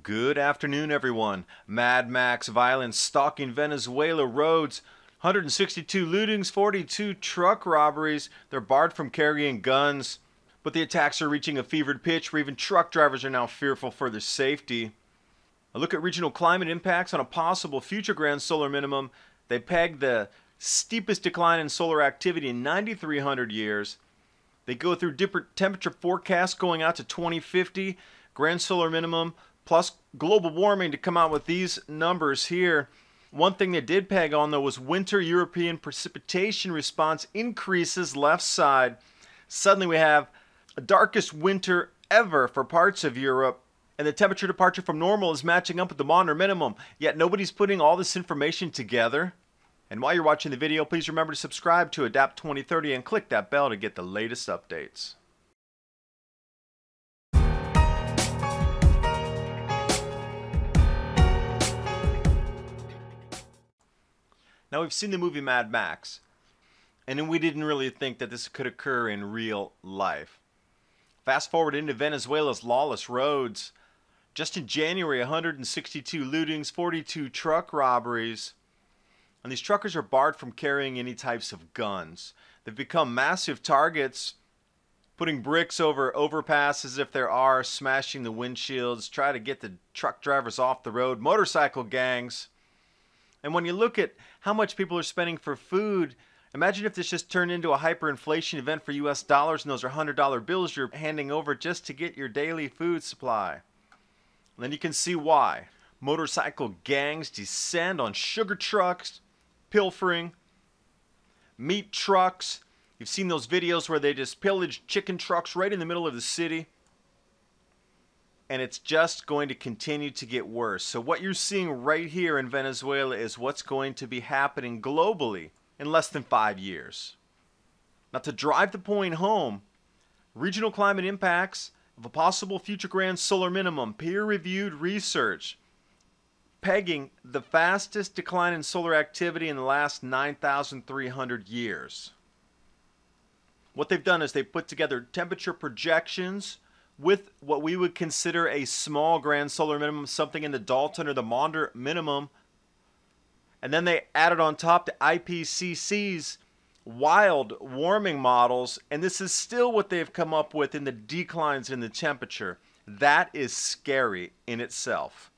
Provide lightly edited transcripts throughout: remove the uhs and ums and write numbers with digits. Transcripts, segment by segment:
Good afternoon, everyone. Mad Max violence stalking Venezuela roads. 162 lootings, 42 truck robberies. They're barred from carrying guns. But the attacks are reaching a fevered pitch where even truck drivers are now fearful for their safety. A look at regional climate impacts on a possible future grand solar minimum. They peg the steepest decline in solar activity in 9,300 years. They go through different temperature forecasts going out to 2050. Grand solar minimum plus global warming to come out with these numbers here. One thing they did peg on though was winter European precipitation response increases left side. Suddenly we have the darkest winter ever for parts of Europe, and the temperature departure from normal is matching up with the Maunder Minimum, yet nobody's putting all this information together. And while you're watching the video, please remember to subscribe to Adapt 2030 and click that bell to get the latest updates. Now, we've seen the movie Mad Max, and we didn't really think that this could occur in real life. Fast forward into Venezuela's lawless roads. Just in January, 162 lootings, 42 truck robberies. And these truckers are barred from carrying any types of guns. They've become massive targets, putting bricks over overpasses if there are, smashing the windshields, try to get the truck drivers off the road, motorcycle gangs. And when you look at how much people are spending for food, imagine if this just turned into a hyperinflation event for US dollars and those are $100 bills you're handing over just to get your daily food supply. And then you can see why. Motorcycle gangs descend on sugar trucks, pilfering, meat trucks. You've seen those videos where they just pillage chicken trucks right in the middle of the city. And it's just going to continue to get worse. So what you're seeing right here in Venezuela is what's going to be happening globally in less than 5 years. Now, to drive the point home, regional climate impacts of a possible future grand solar minimum, peer-reviewed research pegging the fastest decline in solar activity in the last 9,300 years. What they've done is they've put together temperature projections with what we would consider a small grand solar minimum, something in the Dalton or the Maunder Minimum. And then they added on top to IPCC's wild warming models, and this is still what they've come up with in the declines in the temperature. That is scary in itself.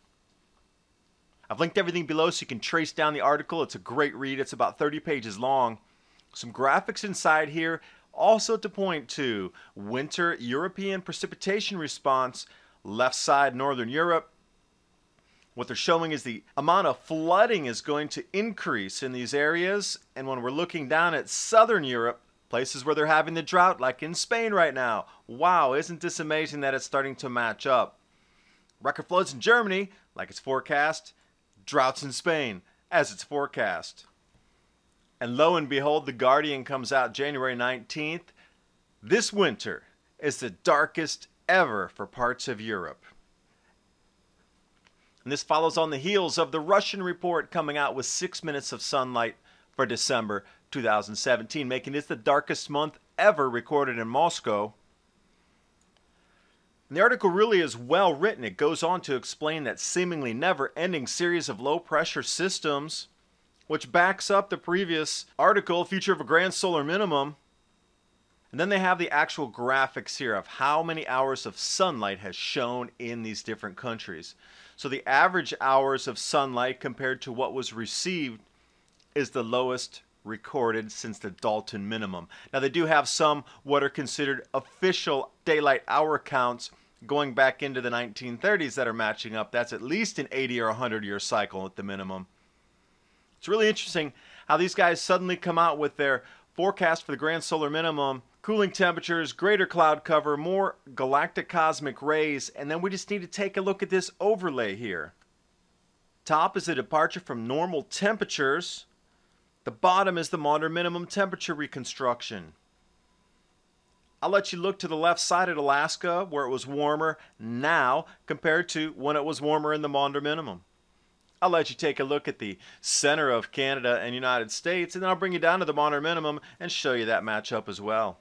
I've linked everything below so you can trace down the article. It's a great read. It's about 30 pages long. Some graphics inside here also to point to winter European precipitation response, left side Northern Europe. What they're showing is the amount of flooding is going to increase in these areas. And when we're looking down at Southern Europe, places where they're having the drought, like in Spain right now. Wow, isn't this amazing that it's starting to match up? Record floods in Germany, like it's forecast. Droughts in Spain, as it's forecast. And lo and behold, The Guardian comes out January 19th. This winter is the darkest ever for parts of Europe. And this follows on the heels of the Russian report coming out with 6 minutes of sunlight for December 2017, making this the darkest month ever recorded in Moscow. And the article really is well written. It goes on to explain that seemingly never-ending series of low-pressure systems, which backs up the previous article, Future of a Grand Solar Minimum. And then they have the actual graphics here of how many hours of sunlight has shown in these different countries. So the average hours of sunlight compared to what was received is the lowest recorded since the Dalton Minimum. Now they do have some what are considered official daylight hour counts going back into the 1930s that are matching up. That's at least an 80 or 100 year cycle at the minimum. It's really interesting how these guys suddenly come out with their forecast for the grand solar minimum, cooling temperatures, greater cloud cover, more galactic cosmic rays, and then we just need to take a look at this overlay here. Top is a departure from normal temperatures. The bottom is the Maunder Minimum temperature reconstruction. I'll let you look to the left side at Alaska where it was warmer now compared to when it was warmer in the Maunder Minimum. I'll let you take a look at the center of Canada and United States, and then I'll bring you down to the Maunder Minimum and show you that matchup as well.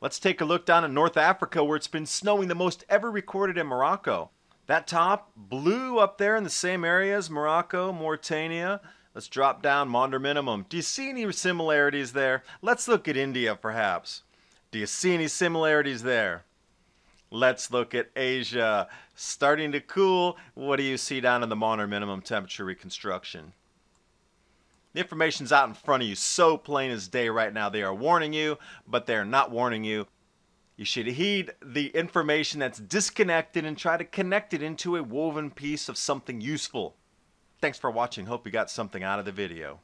Let's take a look down in North Africa where it's been snowing the most ever recorded in Morocco. That top, blue up there in the same areas, Morocco, Mauritania. Let's drop down Maunder Minimum. Do you see any similarities there? Let's look at India, perhaps. Do you see any similarities there? Let's look at Asia. Starting to cool. What do you see down in the Maunder Minimum temperature reconstruction? The information's out in front of you, so plain as day right now. They are warning you, but they're not warning you. You should heed the information that's disconnected and try to connect it into a woven piece of something useful. Thanks for watching. Hope you got something out of the video.